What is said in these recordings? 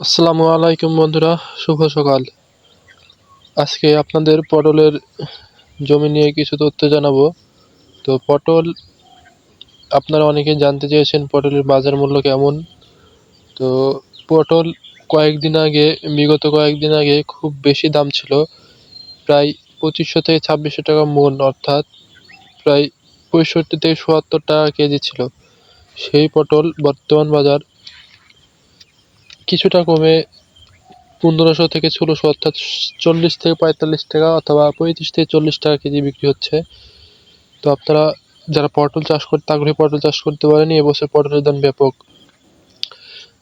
আসসালামু আলাইকুম বন্ধুরা, শুভ সকাল। আজকে আপনাদের পটলের জমি নিয়ে কিছু তথ্য জানাবো। তো পটল আপনারা অনেকেই জানতে চেয়েছেন পটলের বাজার মূল্য কেমন। তো পটল বিগত কয়েকদিন আগে খুব বেশি দাম ছিল, প্রায় 2500 থেকে 2600 টাকা মন, অর্থাৎ প্রায় 65 থেকে 77 টাকা কেজি ছিল। সেই পটল বর্তমান বাজার কিছুটা কমে 1500 থেকে 1600, অর্থাৎ 40 থেকে 45 টাকা অথবা 35 থেকে 40 টাকা কেজি বিক্রি হচ্ছে। তো আপনারা যারা পটল চাষ করতে আগ্রহী, পটল চাষ করতে পারেন। এবছর পটলের দাম ব্যাপক।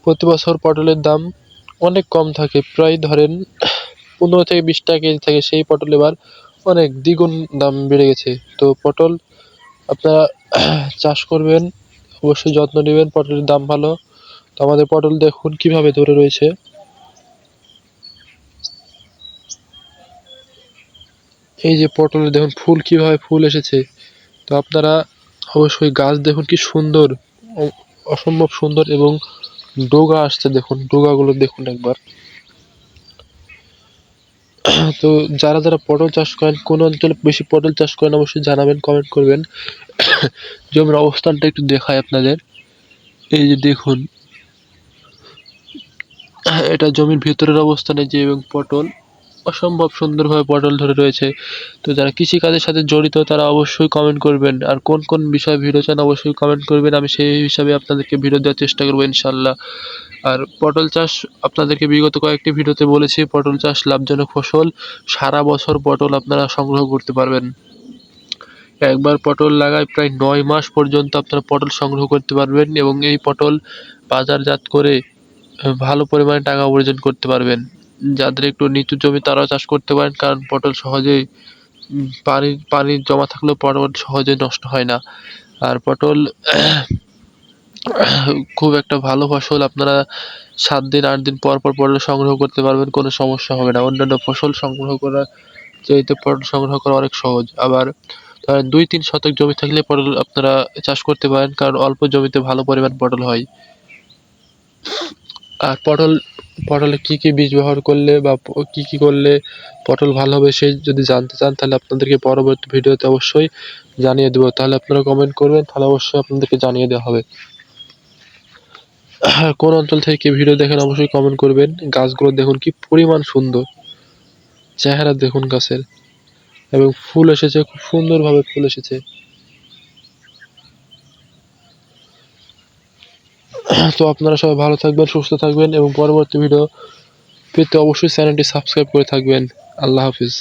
প্রতি বছর পটলের দাম অনেক কম থাকে, প্রায় ধরেন 15 থেকে 20 টাকা কেজি থাকে। সেই পটল এবার অনেক দ্বিগুণ দাম বেড়ে গেছে। তো পটল আপনারা চাষ করবেন, অবশ্যই যত্ন নেবেন, পটলের দাম ভালো। তো আমাদের পটল দেখুন কিভাবে ধরে রয়েছে। এই যে পটলে দেখুন কিভাবে ফুল এসেছে। তো আপনারা অবশ্যই গাছ দেখুন কি সুন্দর, অসম্ভব সুন্দর, এবং ডোগা আসছে দেখুন, ডোগাগুলো দেখুন একবার। তো যারা যারা পটল চাষ করেন, কোন অঞ্চলে বেশি পটল চাষ করেন অবশ্যই জানাবেন, কমেন্ট করবেন। জমির অবস্থানটা একটু দেখায় আপনাদের। এই যে দেখুন, এটা জমির ভিতরের অবস্থানে যে, এবং পটল অসম্ভব সুন্দরভাবে পটল ধরে রয়েছে। তো যারা কৃষিকাজের সাথে জড়িত তারা অবশ্যই কমেন্ট করবেন, আর কোন কোন বিষয়ে ভিডিও চান অবশ্যই কমেন্ট করবেন। আমি সেই হিসাবে আপনাদেরকে ভিডিও দেওয়ার চেষ্টা করবো ইনশাল্লাহ। আর পটল চাষ আপনাদেরকে বিগত কয়েকটি ভিডিওতে বলেছি, পটল চাষ লাভজনক ফসল। সারা বছর পটল আপনারা সংগ্রহ করতে পারবেন। একবার পটল লাগায় প্রায় 9 মাস পর্যন্ত আপনারা পটল সংগ্রহ করতে পারবেন, এবং এই পটল বাজারজাত করে ভালো পরিমাণে টাকা উপার্জন করতে পারবেন। যাদের একটু নিচু জমি তারাও চাষ করতে পারেন, কারণ পটল সহজেই পানি জমা থাকলেও পটল সহজে নষ্ট হয় না। আর পটল খুব একটা ভালো ফসল। আপনারা 7 দিন 8 দিন পর পর পটল সংগ্রহ করতে পারবেন, কোনো সমস্যা হবে না। অন্যান্য ফসল সংগ্রহ করার চাইতে পটল সংগ্রহ করা অনেক সহজ। আবার ধরেন 2-3 শতক জমি থাকলে পটল আপনারা চাষ করতে পারেন, কারণ অল্প জমিতে ভালো পরিমাণ পটল হয়। আর পটলে কি কি বীজ ব্যবহার করলে বা কি কি করলে পটল ভালো হবে, সেই যদি জানতে চান তাহলে আপনাদেরকে পরবর্তী ভিডিওতে অবশ্যই জানিয়ে দেবো। তাহলে আপনারা কমেন্ট করবেন, তাহলে অবশ্যই আপনাদেরকে জানিয়ে দেওয়া হবে। কোন অঞ্চল থেকে কি ভিডিও দেখেন অবশ্যই কমেন্ট করবেন। গাছগুলো দেখুন কি পরিমাণ সুন্দর, চেহারা দেখুন গাছের, এবং ফুল এসেছে, খুব সুন্দরভাবে ফুল এসেছে। তো আপনারা সবাই ভালো থাকবেন, সুস্থ থাকবেন, এবং পরবর্তী ভিডিও পেতে অবশ্যই চ্যানেলটি সাবস্ক্রাইব করে থাকবেন। আল্লাহ হাফিজ।